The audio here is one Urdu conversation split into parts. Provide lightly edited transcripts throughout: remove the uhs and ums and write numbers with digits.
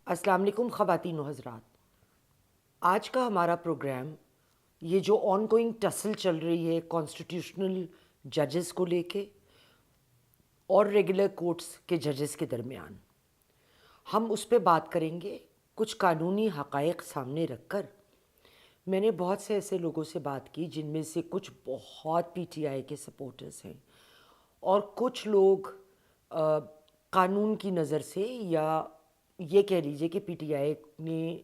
السلام علیکم خواتین و حضرات. آج کا ہمارا پروگرام یہ جو آن گوئنگ ٹسل چل رہی ہے کانسٹیٹیوشنل ججز کو لے کے اور ریگولر کورٹس کے ججز کے درمیان، ہم اس پہ بات کریں گے کچھ قانونی حقائق سامنے رکھ کر. میں نے بہت سے ایسے لوگوں سے بات کی جن میں سے کچھ بہت پی ٹی آئی کے سپورٹرز ہیں اور کچھ لوگ قانون کی نظر سے، یا یہ کہہ لیجئے کہ پی ٹی آئی نے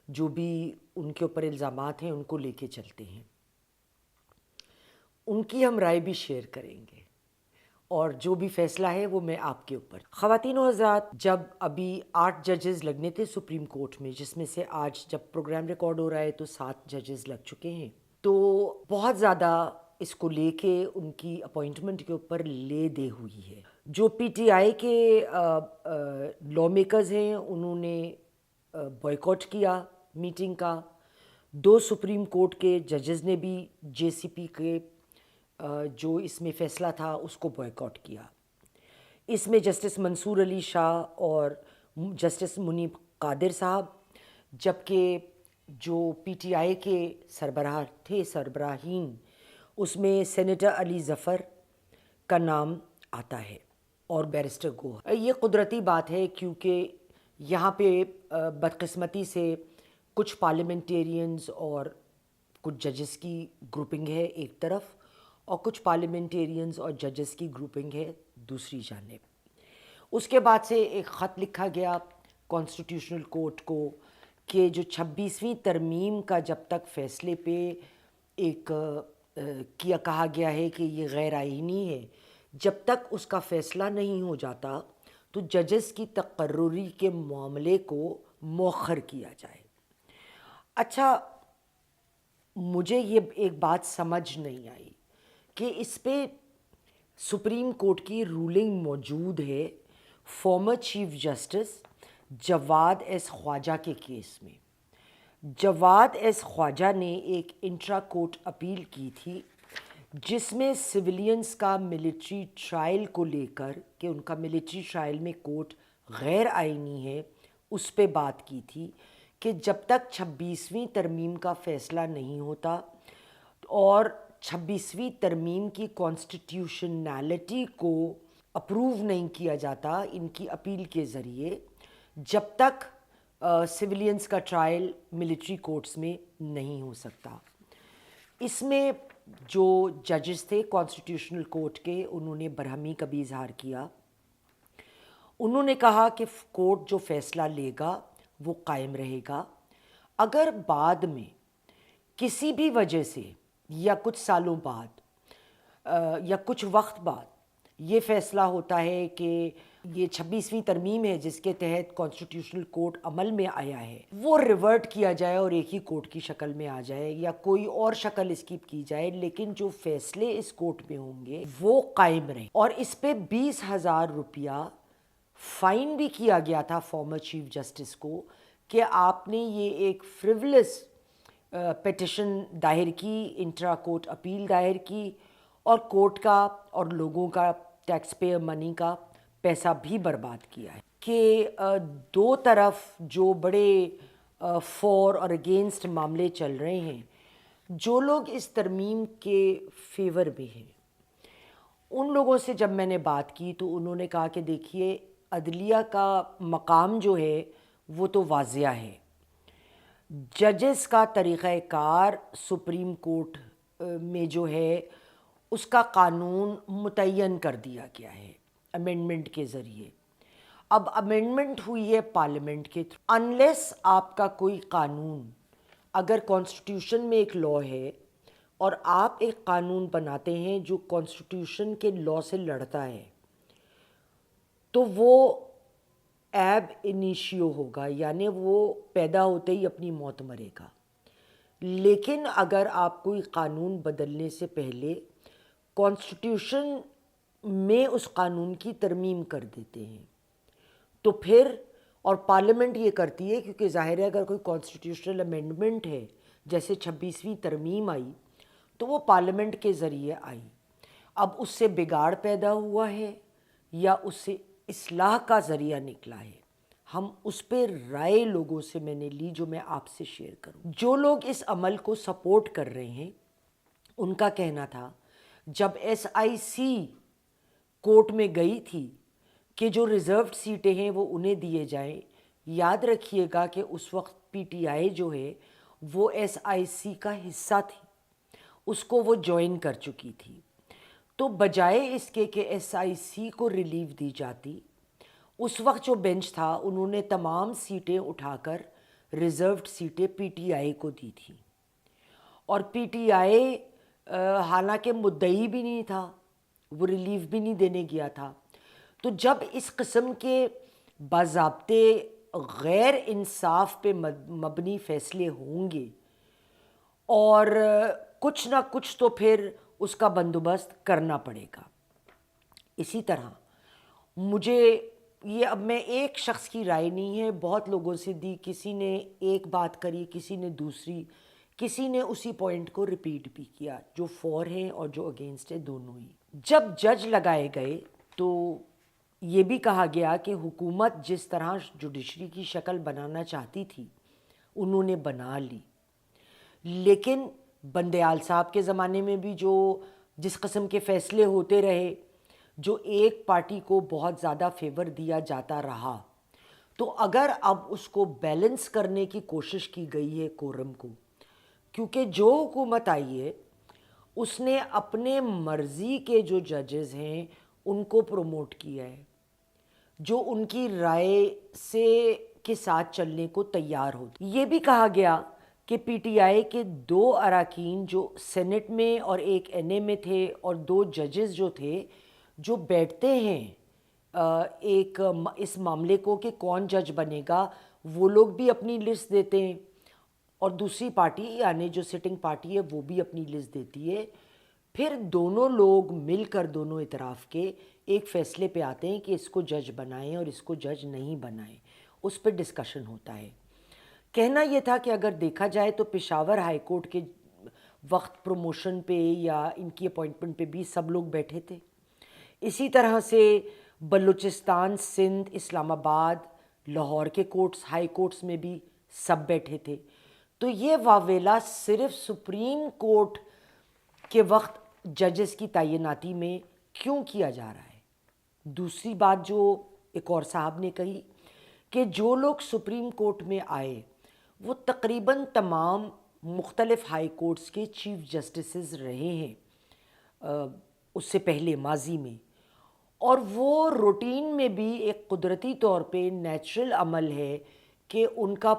جو بھی ان کے اوپر الزامات ہیں ان کو لے کے چلتے ہیں. ان کی ہم رائے بھی شیئر کریں گے اور جو بھی فیصلہ ہے وہ میں آپ کے اوپر. خواتین و حضرات، جب ابھی 8 ججز لگنے تھے سپریم کورٹ میں، جس میں سے آج جب پروگرام ریکارڈ ہو رہا ہے تو 7 ججز لگ چکے ہیں، تو بہت زیادہ اس کو لے کے ان کی اپوائنٹمنٹ کے اوپر لے دے ہوئی ہے. جو پی ٹی آئی کے لا میکرز ہیں انہوں نے بائیکاٹ کیا میٹنگ کا. 2 سپریم کورٹ کے ججز نے بھی جے سی پی کے جو اس میں فیصلہ تھا اس کو بائیکاٹ کیا. اس میں جسٹس منصور علی شاہ اور جسٹس منیب قادر صاحب، جبکہ جو پی ٹی آئی کے سربراہ تھے، سربراہین، اس میں سینیٹر علی ظفر کا نام آتا ہے اور بیرسٹر گوہر. یہ قدرتی بات ہے کیونکہ یہاں پہ بدقسمتی سے کچھ پارلیمنٹیرینز اور کچھ ججز کی گروپنگ ہے ایک طرف، اور کچھ پارلیمنٹیرینز اور ججز کی گروپنگ ہے دوسری جانب. اس کے بعد سے ایک خط لکھا گیا کانسٹیٹیوشنل کورٹ کو کہ جو 26ویں ترمیم کا جب تک فیصلے پہ ایک کہا گیا ہے کہ یہ غیر آئینی ہے، جب تک اس کا فیصلہ نہیں ہو جاتا تو ججز کی تقرری کے معاملے کو مؤخر کیا جائے. اچھا، مجھے یہ ایک بات سمجھ نہیں آئی کہ اس پہ سپریم کورٹ کی رولنگ موجود ہے فارمر چیف جسٹس جواد ایس خواجہ کے کیس میں. جواد ایس خواجہ نے ایک انٹرا کورٹ اپیل کی تھی جس میں سویلینز کا ملٹری ٹرائل کو لے کر کہ ان کا ملٹری ٹرائل میں کورٹ غیر آئینی ہے، اس پہ بات کی تھی کہ جب تک 26ویں ترمیم کا فیصلہ نہیں ہوتا اور 26ویں ترمیم کی کانسٹیٹیوشنالٹی کو اپروو نہیں کیا جاتا ان کی اپیل کے ذریعے، جب تک سویلینز کا ٹرائل ملٹری کورٹس میں نہیں ہو سکتا. اس میں جو ججز تھے کانسٹیٹیوشنل کورٹ کے، انہوں نے برہمی کا بھی اظہار کیا. انہوں نے کہا کہ کورٹ جو فیصلہ لے گا وہ قائم رہے گا. اگر بعد میں کسی بھی وجہ سے یا کچھ سالوں بعد یا کچھ وقت بعد یہ فیصلہ ہوتا ہے کہ یہ 26ویں ترمیم ہے جس کے تحت کانسٹیٹیوشنل کورٹ عمل میں آیا ہے، وہ ریورٹ کیا جائے اور ایک ہی کورٹ کی شکل میں آ جائے یا کوئی اور شکل اس کی جائے، لیکن جو فیصلے اس کورٹ میں ہوں گے وہ قائم رہیں. اور اس پہ 20,000 روپیہ فائن بھی کیا گیا تھا فارمر چیف جسٹس کو کہ آپ نے یہ ایک فریولس پیٹیشن دائر کی، انٹرا کورٹ اپیل دائر کی اور کورٹ کا اور لوگوں کا ٹیکس پیئر منی کا پیسہ بھی برباد کیا ہے. کہ دو طرف جو بڑے فور اور اگینسٹ معاملے چل رہے ہیں، جو لوگ اس ترمیم کے فیور میں ہیں، ان لوگوں سے جب میں نے بات کی تو انہوں نے کہا کہ دیکھیے عدلیہ کا مقام جو ہے وہ تو واضح ہے. ججز کا طریقہ کار سپریم کورٹ میں جو ہے اس کا قانون متعین کر دیا گیا ہے امینڈمنٹ کے ذریعے. اب امینڈمنٹ ہوئی ہے پارلیمنٹ کے تھرو. انلیس آپ کا کوئی قانون، اگر کانسٹیٹیوشن میں ایک لا ہے اور آپ ایک قانون بناتے ہیں جو کانسٹیٹیوشن کے لا سے لڑتا ہے، تو وہ ایب انیشیو ہوگا، یعنی وہ پیدا ہوتے ہی اپنی موت مرے گا. لیکن اگر آپ کوئی قانون بدلنے سے پہلے کانسٹیٹیوشن میں اس قانون کی ترمیم کر دیتے ہیں تو پھر، اور پارلیمنٹ یہ کرتی ہے کیونکہ ظاہر ہے اگر کوئی کانسٹیٹیوشنل امینڈمنٹ ہے جیسے 26ویں ترمیم آئی تو وہ پارلیمنٹ کے ذریعے آئی. اب اس سے بگاڑ پیدا ہوا ہے یا اس سے اصلاح کا ذریعہ نکلا ہے، ہم اس پہ رائے لوگوں سے میں نے لی جو میں آپ سے شیئر کروں. جو لوگ اس عمل کو سپورٹ کر رہے ہیں ان کا کہنا تھا جب ایس آئی سی کورٹ میں گئی تھی کہ جو ریزروڈ سیٹیں ہیں وہ انہیں دیے جائیں، یاد رکھیے گا کہ اس وقت پی ٹی آئی جو ہے وہ ایس آئی سی کا حصہ تھی، اس کو وہ جوائن کر چکی تھی. تو بجائے اس کے کہ ایس آئی سی کو ریلیف دی جاتی، اس وقت جو بینچ تھا انہوں نے تمام سیٹیں اٹھا کر ریزروڈ سیٹیں پی ٹی آئی کو دی تھیں. اور پی ٹی آئی حالانکہ مدعی بھی نہیں تھا، وہ ریلیف بھی نہیں دینے گیا تھا. تو جب اس قسم کے باضابطے غیر انصاف پہ مبنی فیصلے ہوں گے اور کچھ نہ کچھ تو پھر اس کا بندوبست کرنا پڑے گا. اسی طرح مجھے یہ، اب میں ایک شخص کی رائے نہیں ہے، بہت لوگوں سے دی، کسی نے ایک بات کری، کسی نے دوسری، کسی نے اسی پوائنٹ کو ریپیٹ بھی کیا، جو فور ہیں اور جو اگینسٹ ہے دونوں ہی. جب جج لگائے گئے تو یہ بھی کہا گیا کہ حکومت جس طرح جوڈیشری کی شکل بنانا چاہتی تھی انہوں نے بنا لی، لیکن بندیال صاحب کے زمانے میں بھی جس قسم کے فیصلے ہوتے رہے، جو ایک پارٹی کو بہت زیادہ فیور دیا جاتا رہا، تو اگر اب اس کو بیلنس کرنے کی کوشش کی گئی ہے کورم کو، کیونکہ جو حکومت آئی ہے اس نے اپنے مرضی کے جو ججز ہیں ان کو پروموٹ کیا ہے، جو ان کی رائے کے ساتھ چلنے کو تیار ہوتے. یہ بھی کہا گیا کہ پی ٹی آئی کے 2 اراکین جو سینٹ میں اور ایک این اے میں تھے، اور 2 ججز جو تھے جو بیٹھتے ہیں ایک اس معاملے کو کہ کون جج بنے گا، وہ لوگ بھی اپنی لسٹ دیتے ہیں، اور دوسری پارٹی یعنی جو سٹنگ پارٹی ہے وہ بھی اپنی لسٹ دیتی ہے. پھر دونوں لوگ مل کر دونوں اطراف کے ایک فیصلے پہ آتے ہیں کہ اس کو جج بنائیں اور اس کو جج نہیں بنائیں، اس پہ ڈسکشن ہوتا ہے. کہنا یہ تھا کہ اگر دیکھا جائے تو پشاور ہائی کورٹ کے وقت پروموشن پہ یا ان کی اپوائنٹمنٹ پہ بھی سب لوگ بیٹھے تھے. اسی طرح سے بلوچستان، سندھ، اسلام آباد، لاہور کے کورٹس، ہائی کورٹس میں بھی سب بیٹھے تھے. تو یہ واویلا صرف سپریم کورٹ کے وقت ججز کی تعیناتی میں کیوں کیا جا رہا ہے؟ دوسری بات جو ایک اور صاحب نے کہی کہ جو لوگ سپریم کورٹ میں آئے وہ تقریباً تمام مختلف ہائی کورٹس کے چیف جسٹسز رہے ہیں اس سے پہلے ماضی میں، اور وہ روٹین میں بھی ایک قدرتی طور پہ نیچرل عمل ہے کہ ان کا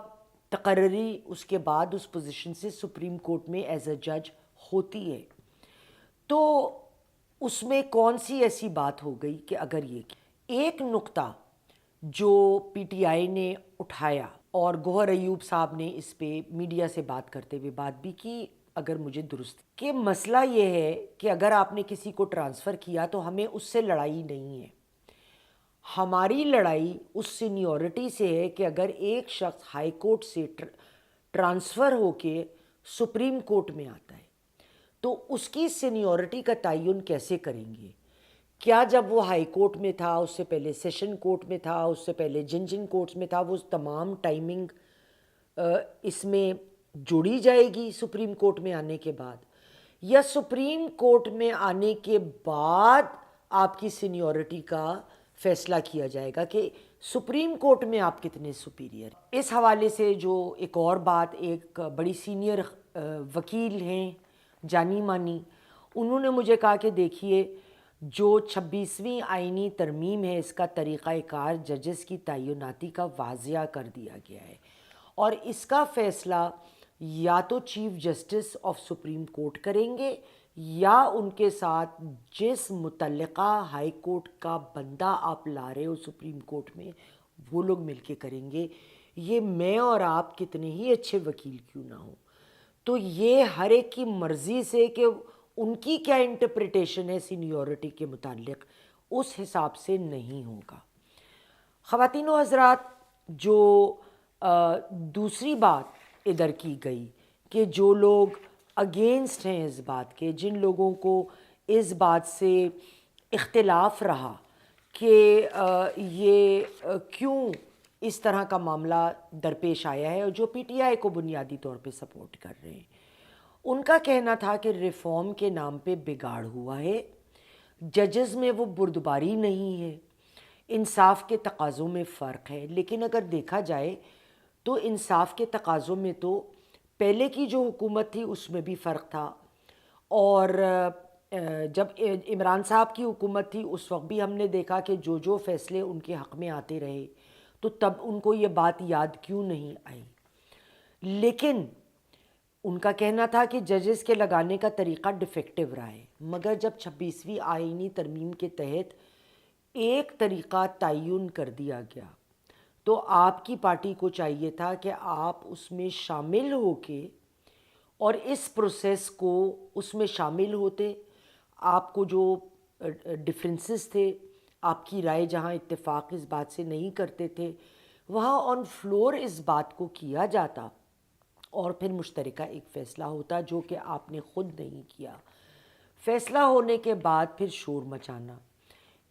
تقرری اس کے بعد اس پوزیشن سے سپریم کورٹ میں ایز اے جج ہوتی ہے. تو اس میں کون سی ایسی بات ہو گئی کہ اگر ایک نقطہ جو پی ٹی آئی نے اٹھایا، اور گوہر ایوب صاحب نے اس پہ میڈیا سے بات کرتے ہوئے بات بھی کی، اگر مجھے درست، کہ مسئلہ یہ ہے کہ اگر آپ نے کسی کو ٹرانسفر کیا تو ہمیں اس سے لڑائی نہیں ہے، ہماری لڑائی اس سینیورٹی سے ہے کہ اگر ایک شخص ہائی کورٹ سے ٹرانسفر ہو کے سپریم کورٹ میں آتا ہے تو اس کی سینیورٹی کا تعین کیسے کریں گے؟ کیا جب وہ ہائی کورٹ میں تھا، اس سے پہلے سیشن کورٹ میں تھا، اس سے پہلے جن کورٹس میں تھا، وہ تمام ٹائمنگ اس میں جوڑی جائے گی سپریم کورٹ میں آنے کے بعد، یا سپریم کورٹ میں آنے کے بعد آپ کی سینیورٹی کا فیصلہ کیا جائے گا کہ سپریم کورٹ میں آپ کتنے سپیریئر؟ اس حوالے سے جو ایک اور بات، ایک بڑی سینئر وکیل ہیں جانی مانی، انہوں نے مجھے کہا کہ دیکھیے جو 26ویں آئینی ترمیم ہے اس کا طریقہ کار ججز کی تعیناتی کا واضح کر دیا گیا ہے، اور اس کا فیصلہ یا تو chief justice of supreme court کریں گے یا ان کے ساتھ جس متعلقہ ہائی کورٹ کا بندہ آپ لا رہے ہو سپریم کورٹ میں وہ لوگ مل کے کریں گے. یہ میں اور آپ کتنے ہی اچھے وکیل کیوں نہ ہوں، تو یہ ہر ایک کی مرضی سے کہ ان کی کیا انٹرپریٹیشن ہے سینیورٹی کے متعلق، اس حساب سے نہیں ہوگا. خواتین و حضرات، جو دوسری بات ادھر کی گئی کہ جو لوگ اگینسٹ ہیں اس بات کے، جن لوگوں کو اس بات سے اختلاف رہا کہ یہ کیوں اس طرح کا معاملہ درپیش آیا ہے اور جو پی ٹی آئی کو بنیادی طور پہ سپورٹ کر رہے ہیں. ان کا کہنا تھا کہ ریفارم کے نام پہ بگاڑ ہوا ہے، ججز میں وہ بردباری نہیں ہے، انصاف کے تقاضوں میں فرق ہے. لیکن اگر دیکھا جائے تو انصاف کے تقاضوں میں تو پہلے کی جو حکومت تھی اس میں بھی فرق تھا، اور جب عمران صاحب کی حکومت تھی اس وقت بھی ہم نے دیکھا کہ جو فیصلے ان کے حق میں آتے رہے تو تب ان کو یہ بات یاد کیوں نہیں آئی. لیکن ان کا کہنا تھا کہ ججز کے لگانے کا طریقہ ڈیفیکٹو رہا ہے، مگر جب 26ویں آئینی ترمیم کے تحت ایک طریقہ تعین کر دیا گیا تو آپ کی پارٹی کو چاہیے تھا کہ آپ اس میں شامل ہو کے اور اس پروسیس کو اس میں شامل ہوتے. آپ کو جو ڈفرینسز تھے، آپ کی رائے جہاں اتفاق اس بات سے نہیں کرتے تھے، وہاں آن فلور اس بات کو کیا جاتا اور پھر مشترکہ ایک فیصلہ ہوتا، جو کہ آپ نے خود نہیں کیا. فیصلہ ہونے کے بعد پھر شور مچانا.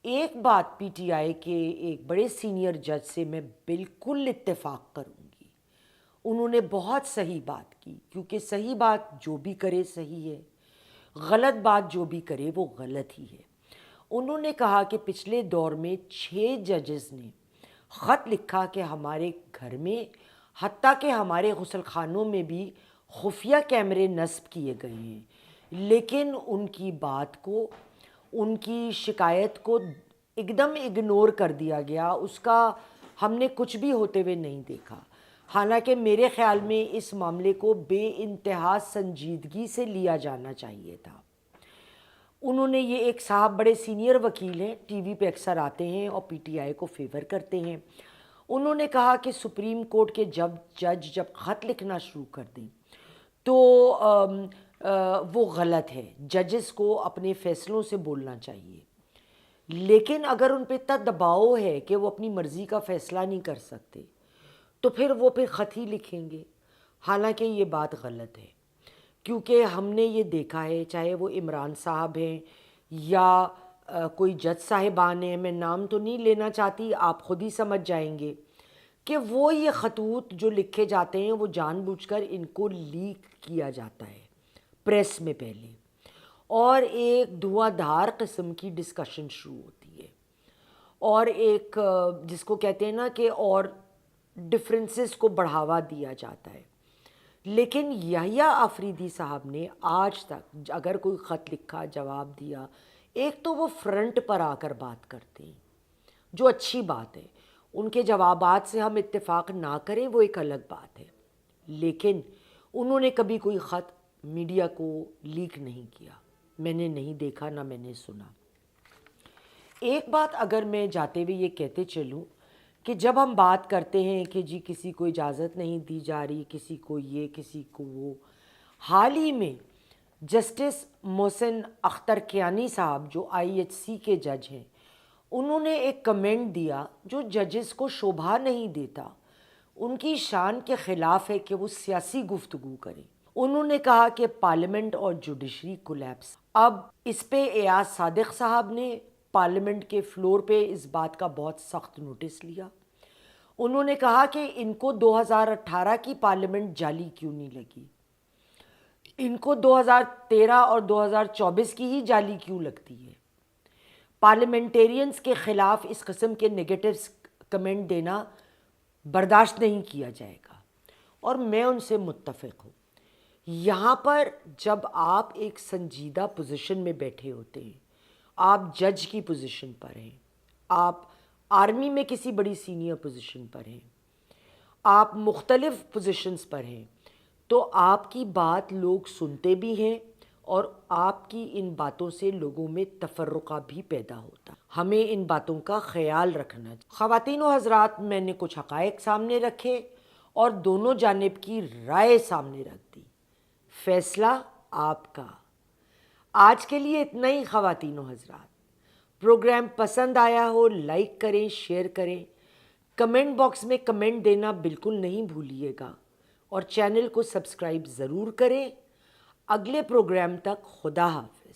ایک بات پی ٹی آئی کے ایک بڑے سینئر جج سے میں بالکل اتفاق کروں گی، انہوں نے بہت صحیح بات کی، کیونکہ صحیح بات جو بھی کرے صحیح ہے، غلط بات جو بھی کرے وہ غلط ہی ہے. انہوں نے کہا کہ پچھلے دور میں 6 ججز نے خط لکھا کہ ہمارے گھر میں، حتیٰ کہ ہمارے غسل خانوں میں بھی خفیہ کیمرے نصب کیے گئے ہیں، لیکن ان کی بات کو، ان کی شکایت کو ایک دم اگنور کر دیا گیا، اس کا ہم نے کچھ بھی ہوتے ہوئے نہیں دیکھا. حالانکہ میرے خیال میں اس معاملے کو بے انتہا سنجیدگی سے لیا جانا چاہیے تھا. انہوں نے یہ، ایک صاحب بڑے سینئر وکیل ہیں، ٹی وی پہ اکثر آتے ہیں اور پی ٹی آئی کو فیور کرتے ہیں، انہوں نے کہا کہ سپریم کورٹ کے جب خط لکھنا شروع کر دیں تو وہ غلط ہے، ججز کو اپنے فیصلوں سے بولنا چاہیے. لیکن اگر ان پہ اتنا دباؤ ہے کہ وہ اپنی مرضی کا فیصلہ نہیں کر سکتے تو پھر وہ خط ہی لکھیں گے. حالانکہ یہ بات غلط ہے، کیونکہ ہم نے یہ دیکھا ہے، چاہے وہ عمران صاحب ہیں یا کوئی جج صاحبان ہیں، میں نام تو نہیں لینا چاہتی، آپ خود ہی سمجھ جائیں گے کہ وہ یہ خطوط جو لکھے جاتے ہیں وہ جان بوجھ کر ان کو لیک کیا جاتا ہے پریس میں پہلے، اور ایک دھواں دھار قسم کی ڈسکشن شروع ہوتی ہے، اور ایک جس کو کہتے ہیں نا کہ اور ڈفرینسز کو بڑھاوا دیا جاتا ہے. لیکن یحییٰ آفریدی صاحب نے آج تک اگر کوئی خط لکھا، جواب دیا، ایک تو وہ فرنٹ پر آ کر بات کرتے ہیں جو اچھی بات ہے، ان کے جوابات سے ہم اتفاق نہ کریں وہ ایک الگ بات ہے، لیکن انہوں نے کبھی کوئی خط میڈیا کو لیک نہیں کیا، میں نے نہیں دیکھا، نہ میں نے سنا. ایک بات اگر میں جاتے ہوئے یہ کہتے چلوں کہ جب ہم بات کرتے ہیں کہ جی کسی کو اجازت نہیں دی جا رہی، کسی کو یہ، کسی کو وہ، حال ہی میں جسٹس محسن اختر کیانی صاحب جو IHC کے جج ہیں، انہوں نے ایک کمنٹ دیا جو ججز کو شوبھا نہیں دیتا، ان کی شان کے خلاف ہے کہ وہ سیاسی گفتگو کریں. انہوں نے کہا کہ پارلیمنٹ اور جوڈیشری کولیپس. اب اس پہ ایاز صادق صاحب نے پارلیمنٹ کے فلور پہ اس بات کا بہت سخت نوٹس لیا. انہوں نے کہا کہ ان کو 2018 کی پارلیمنٹ جعلی کیوں نہیں لگی، ان کو 2013 اور 2024 کی ہی جعلی کیوں لگتی ہے. پارلیمنٹیرینز کے خلاف اس قسم کے نیگیٹوز کمنٹ دینا برداشت نہیں کیا جائے گا، اور میں ان سے متفق ہوں. یہاں پر جب آپ ایک سنجیدہ پوزیشن میں بیٹھے ہوتے ہیں، آپ جج کی پوزیشن پر ہیں، آپ آرمی میں کسی بڑی سینئر پوزیشن پر ہیں، آپ مختلف پوزیشنز پر ہیں، تو آپ کی بات لوگ سنتے بھی ہیں اور آپ کی ان باتوں سے لوگوں میں تفرقہ بھی پیدا ہوتا. ہمیں ان باتوں کا خیال رکھنا چاہیے. خواتین و حضرات، میں نے کچھ حقائق سامنے رکھے اور دونوں جانب کی رائے سامنے رکھ دی، فیصلہ آپ کا. آج کے لیے اتنا ہی خواتین و حضرات. پروگرام پسند آیا ہو لائک کریں، شیئر کریں، کمنٹ باکس میں کمنٹ دینا بالکل نہیں بھولیے گا، اور چینل کو سبسکرائب ضرور کریں. اگلے پروگرام تک خدا حافظ.